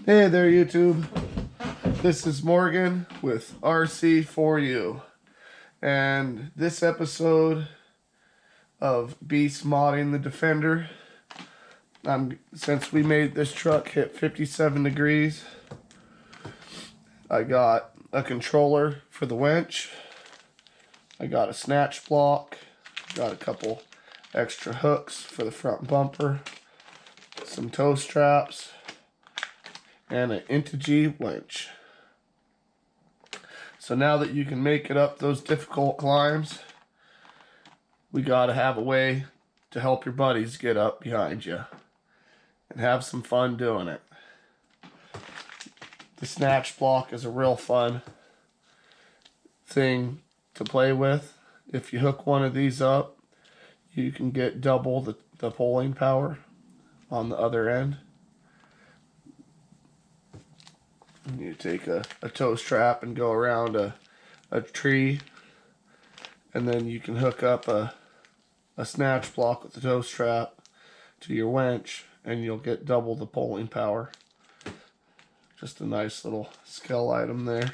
Hey there, YouTube. This is Morgan with RC4U, and this episode of Beast Modding the Defender, since we made this truck hit 57 degrees, I got a controller for the winch, I got a snatch block, got a couple extra hooks for the front bumper, some toe straps, and an Integy winch. So now that you can make it up those difficult climbs, we gotta have a way to help your buddies get up behind you and have some fun doing it. The snatch block is a real fun thing to play with. If you hook one of these up, you can get double the pulling power on the other end. You take a toe strap and go around a tree, and then you can hook up a snatch block with the toe strap to your winch, and you'll get double the pulling power. Just a nice little skill item there.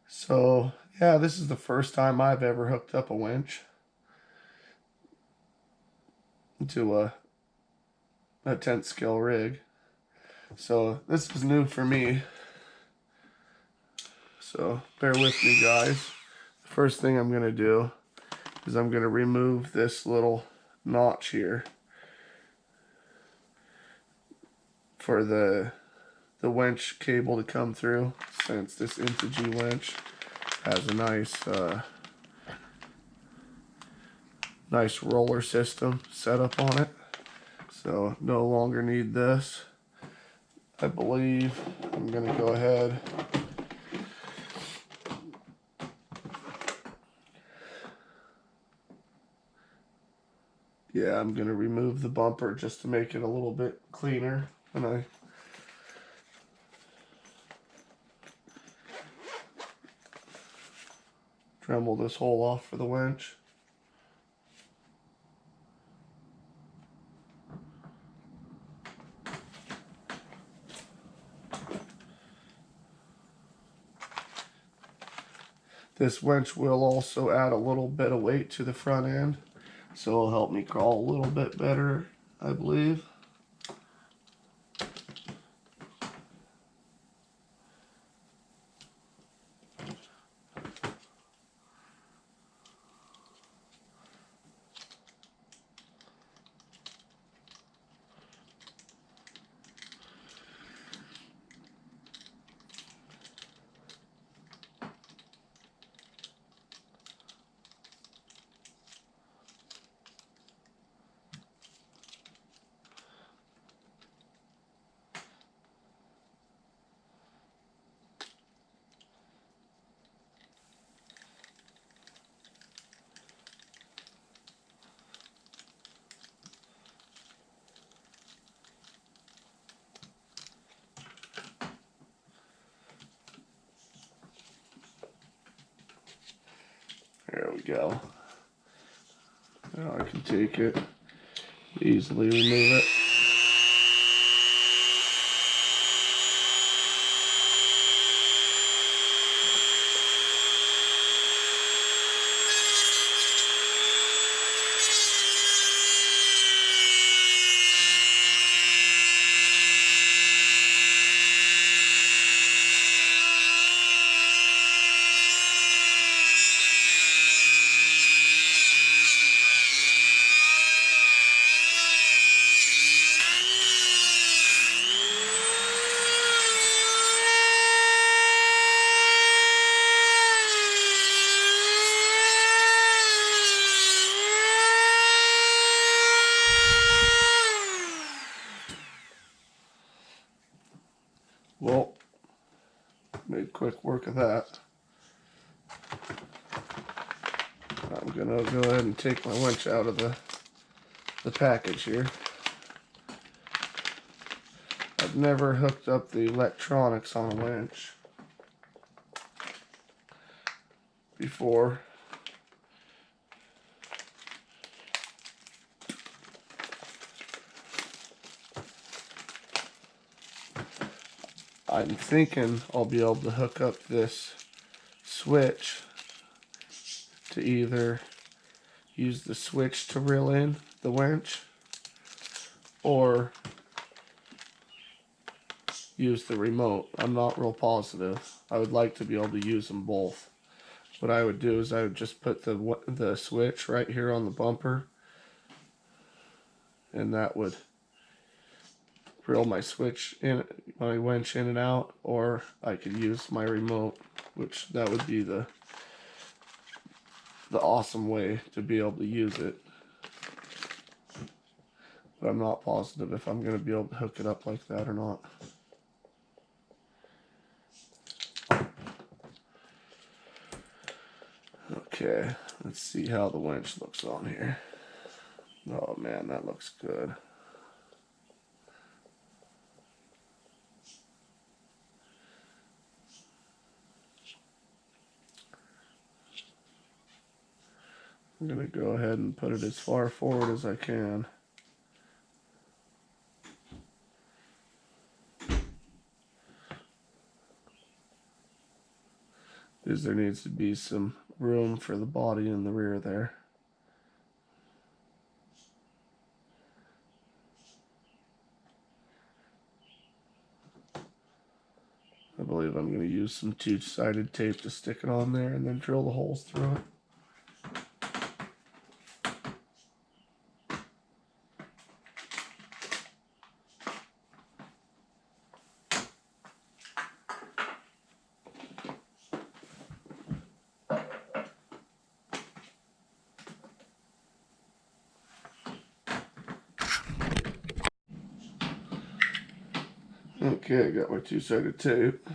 So yeah, this is the first time I've ever hooked up a winch to a 10th scale rig. So this is new for me. So bear with me, guys. The first thing I'm gonna do is I'm gonna remove this little notch here for the winch cable to come through, since this Integy winch has a nice roller system set up on it. So no longer need this. I believe I'm gonna go ahead I'm gonna remove the bumper just to make it a little bit cleaner when I Dremel this hole off for the winch. This winch will also add a little bit of weight to the front end, so it'll help me crawl a little bit better, I believe. There we go. Now I can take it, easily remove it. Well, made quick work of that. I'm gonna go ahead and take my winch out of the package here. I've never hooked up the electronics on a winch before. I'm thinking I'll be able to hook up this switch to either use the switch to reel in the winch or use the remote. I'm not real positive. I would like to be able to use them both. What I would do is I would just put the switch right here on the bumper, and that would reel my switch in, my winch in and out, or I could use my remote, which that would be the awesome way to be able to use it. But I'm not positive if I'm going to be able to hook it up like that or not. Okay, let's see how the winch looks on here. Oh man, that looks good. I'm going to go ahead and put it as far forward as I can. Because there needs to be some room for the body in the rear there. I believe I'm going to use some two-sided tape to stick it on there and then drill the holes through it. Okay, I got my two-sided tape.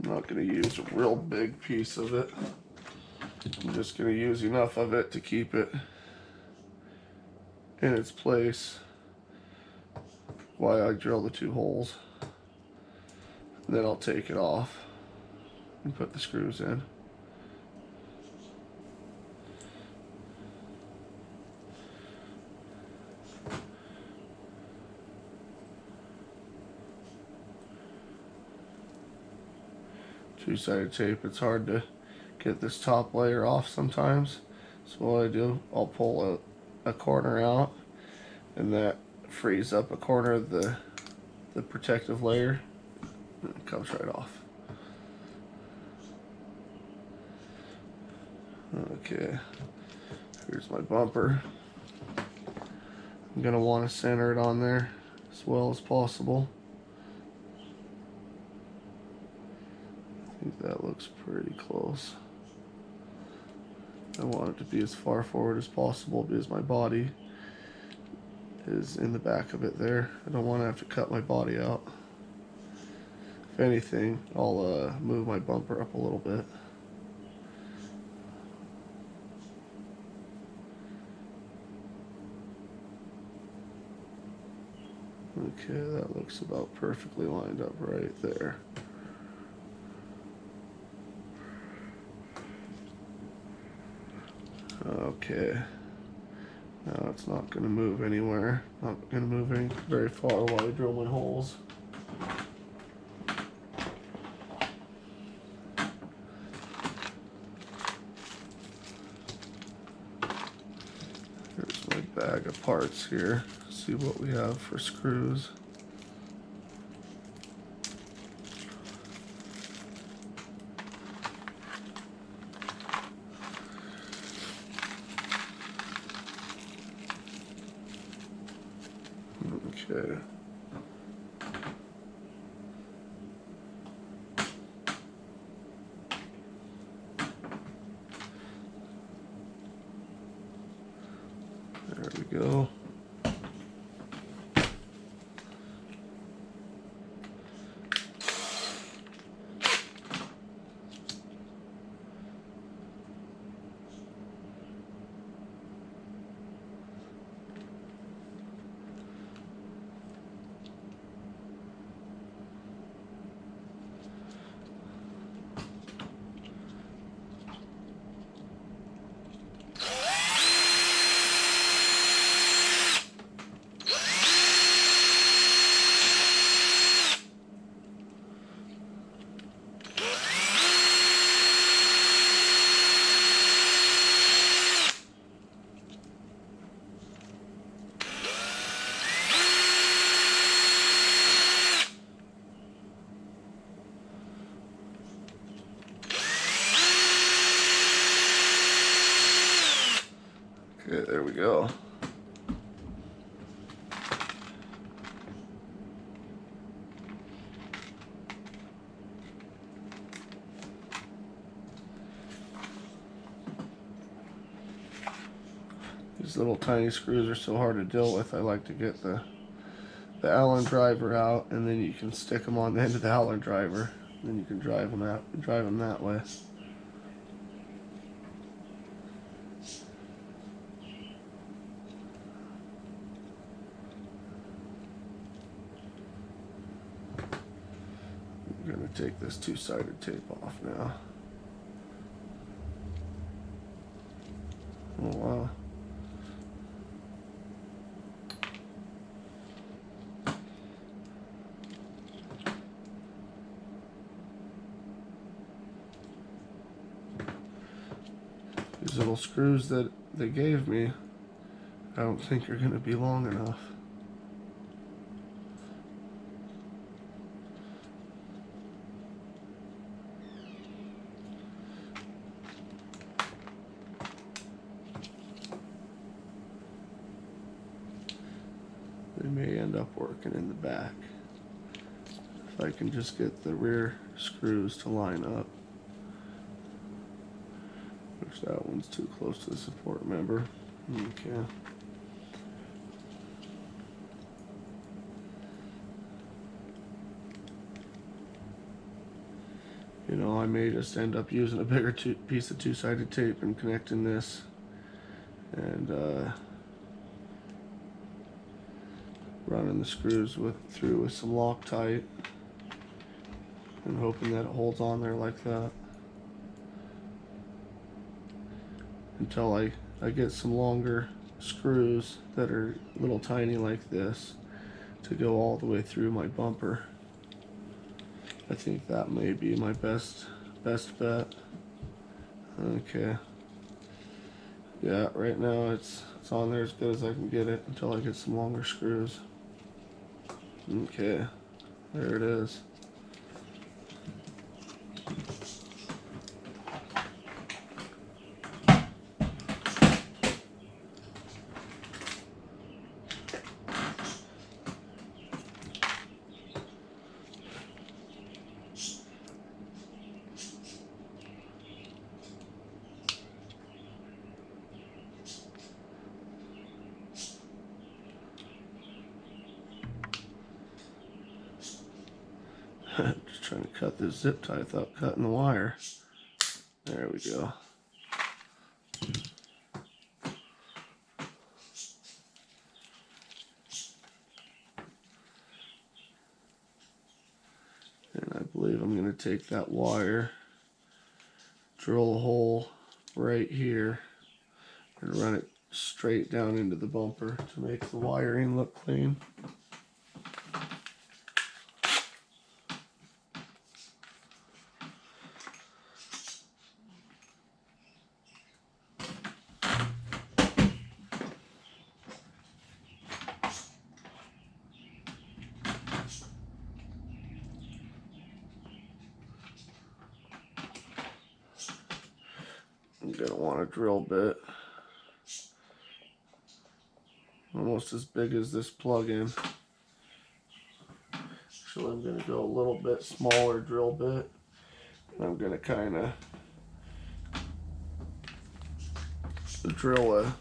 I'm not going to use a real big piece of it. I'm just going to use enough of it to keep it in its place while I drill the two holes. And then I'll take it off and put the screws in. Two-sided tape, it's hard to get this top layer off sometimes. So what I do, I'll pull a corner out, and that frees up a corner of the protective layer, and it comes right off. Okay, here's my bumper. I'm going to want to center it on there as well as possible. I think that looks pretty close. I want it to be as far forward as possible because my body is in the back of it there. I don't want to have to cut my body out. If anything, I'll move my bumper up a little bit. Okay, that looks about perfectly lined up right there. Okay, now it's not going to move anywhere. Not going to move very far while I drill my holes. Here's my bag of parts here. See what we have for screws. Okay. There we go. There we go. These little tiny screws are so hard to deal with. I like to get the Allen driver out, and then you can stick them on the end of the Allen driver. Then you can drive them that way. I'm going to take this two-sided tape off now. Oh wow. These little screws that they gave me, I don't think are going to be long enough. They may end up working in the back. If I can just get the rear screws to line up. Which that one's too close to the support member. Okay. You know, I may just end up using a bigger piece of two-sided tape and connecting this, and running the screws through with some Loctite, and hoping that it holds on there like that until I get some longer screws that are little tiny like this to go all the way through my bumper. I think that may be my best bet. Okay. Yeah, right now it's on there as good as I can get it until I get some longer screws. Okay, there it is. Just trying to cut this zip tie without cutting the wire. There we go. And I believe I'm going to take that wire, drill a hole right here, and run it straight down into the bumper to make the wiring look clean. I'm going to want a drill bit almost as big as this plug-in. Actually, I'm going to go a little bit smaller drill bit. And I'm going to kind of drill a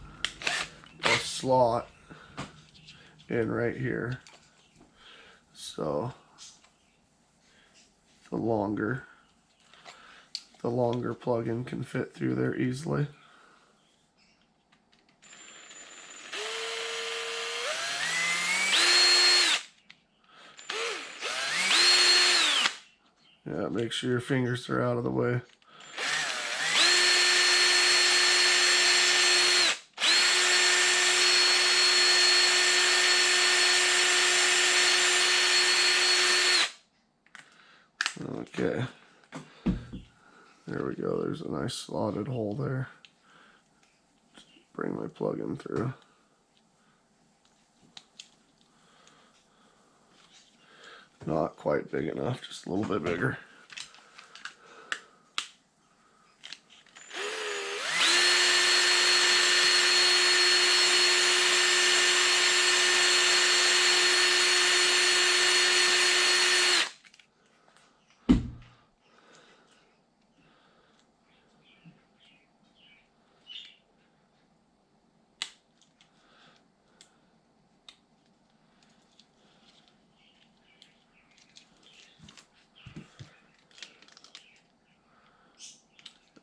slot in right here. So the longer plug-in can fit through there easily. Yeah, make sure your fingers are out of the way. Okay. There we go. There's a nice slotted hole there. Just bring my plug in through. Not quite big enough, just a little bit bigger.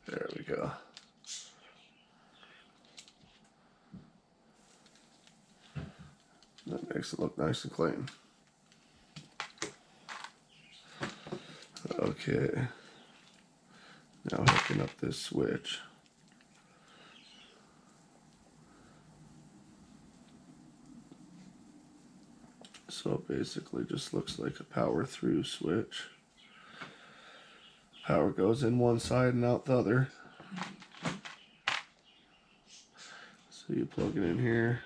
There we go. That makes it look nice and clean. Okay. Now hooking up this switch. So it basically just looks like a power through switch. Power goes in one side and out the other. So you plug it in here.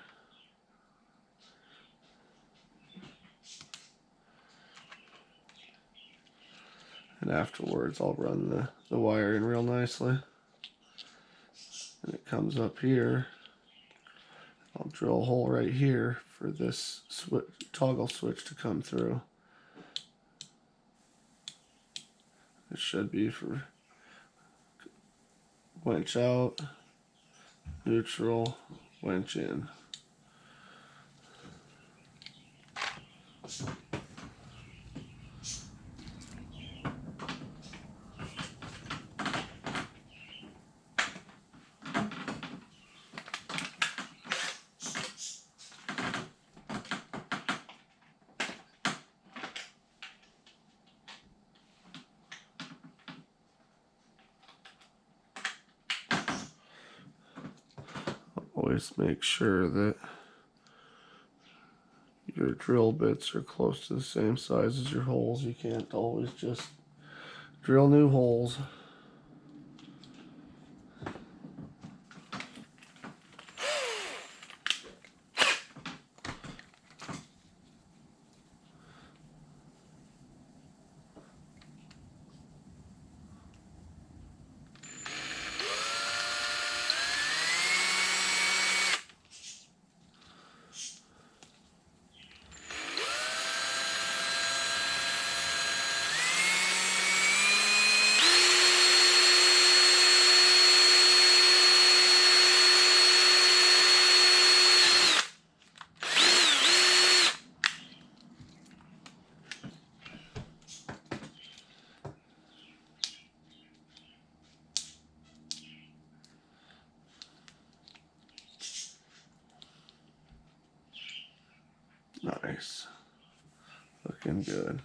And afterwards I'll run the wire in real nicely. And it comes up here. I'll drill a hole right here for this toggle switch to come through. It should be for winch out, neutral, winch in. Always make sure that your drill bits are close to the same size as your holes. You can't always just drill new holes. Nice. Looking good.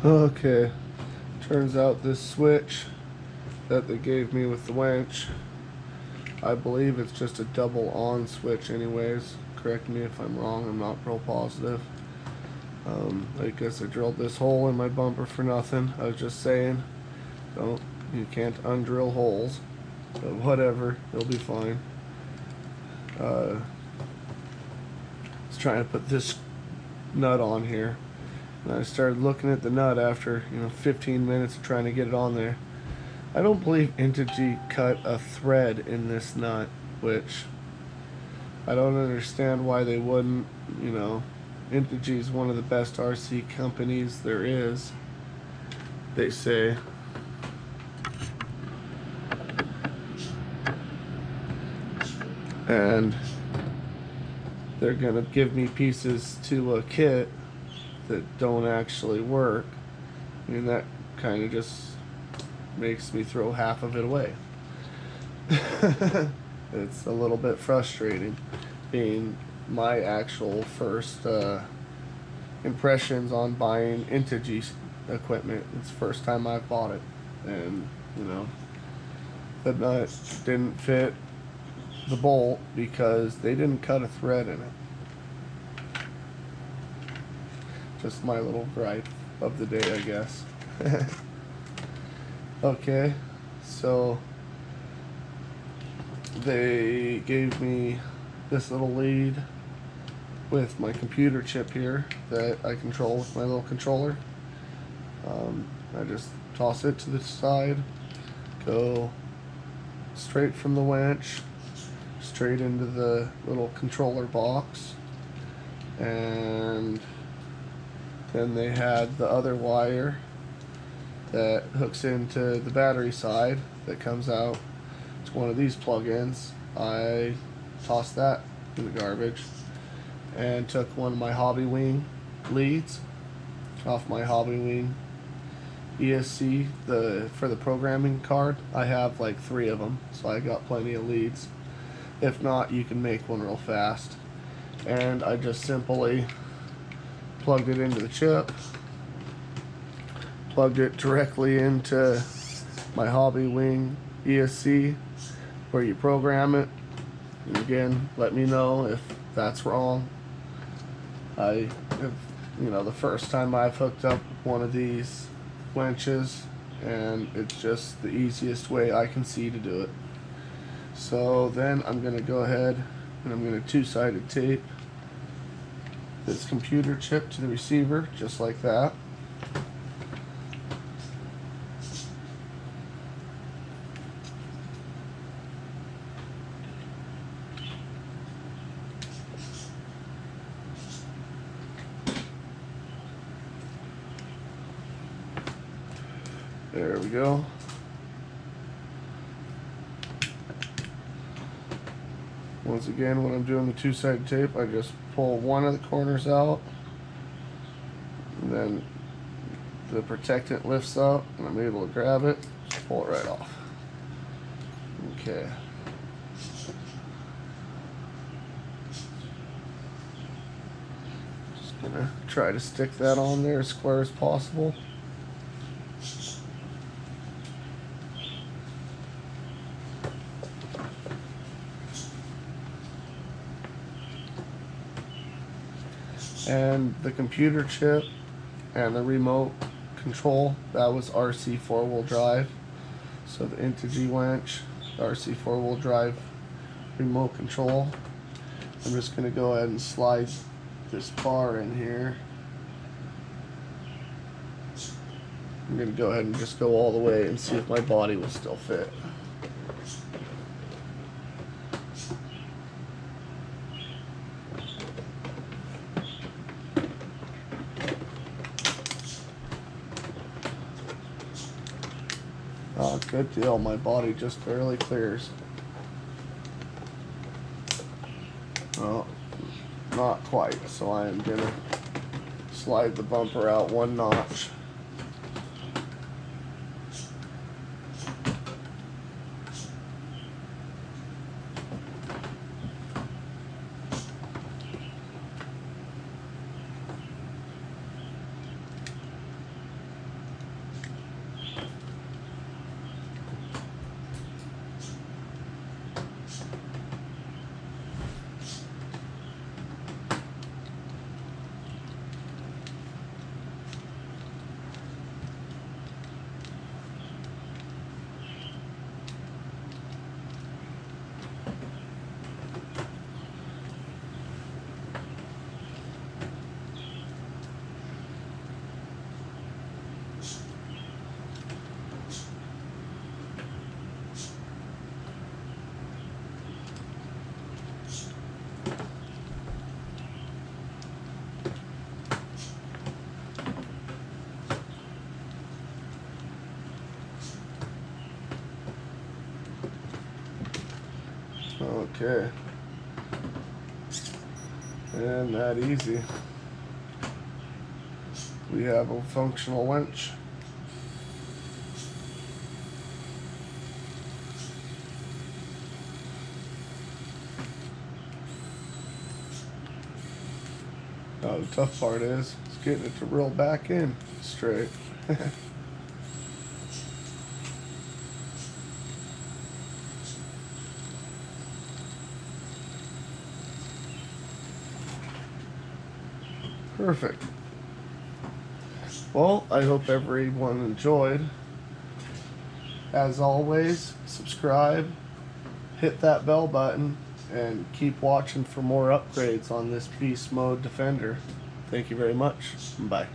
Okay, turns out this switch that they gave me with the winch, I believe it's just a double on switch anyways. Correct me if I'm wrong, I'm not real positive. I guess I drilled this hole in my bumper for nothing. I was just saying, you can't undrill holes, but whatever, it'll be fine. I was trying to put this nut on here, and I started looking at the nut after 15 minutes of trying to get it on there. I don't believe Integy cut a thread in this nut, which I don't understand why they wouldn't. Integy is one of the best RC companies there is, they say. And they're gonna give me pieces to a kit that don't actually work. I mean, that kind of just makes me throw half of it away. It's a little bit frustrating, being my actual first impressions on buying Integy equipment. It's the first time I've bought it, and the nut didn't fit the bolt because they didn't cut a thread in it. Just my little gripe of the day, I guess. Okay, so they gave me this little lead with my computer chip here that I control with my little controller. I just toss it to the side, go straight from the winch, straight into the little controller box, and Then they had the other wire that hooks into the battery side that comes out. It's one of these plug-ins. I tossed that in the garbage and took one of my Hobby Wing leads off my Hobby Wing ESC for the programming card. I have like 3 of them, so I got plenty of leads. If not, you can make one real fast. And I just simply plugged it into the chip, plugged it directly into my Hobby Wing ESC where you program it. And again, let me know if that's wrong. I have, the first time I've hooked up one of these winches, and it's just the easiest way I can see to do it. So then I'm going to go ahead and I'm going to 2-sided tape this computer chip to the receiver, just like that. There we go. Once again, when I'm doing the 2-sided tape, I just pull one of the corners out, and then the protectant lifts up, and I'm able to grab it, just pull it right off. Okay. Just gonna try to stick that on there as square as possible. And the computer chip and the remote control, that was RC 4-wheel drive. So the Integy winch, RC 4-wheel drive remote control. I'm just going to go ahead and slide this bar in here. I'm going to go ahead and just go all the way and see if my body will still fit. Oh, good deal. My body just barely clears. Well, not quite. So I am going to slide the bumper out 1 notch. Okay. And that easy. We have a functional winch. Now the tough part is getting it to reel back in straight. Perfect. Well, I hope everyone enjoyed. As always, subscribe, hit that bell button, and keep watching for more upgrades on this Beast Mode Defender. Thank you very much. Bye.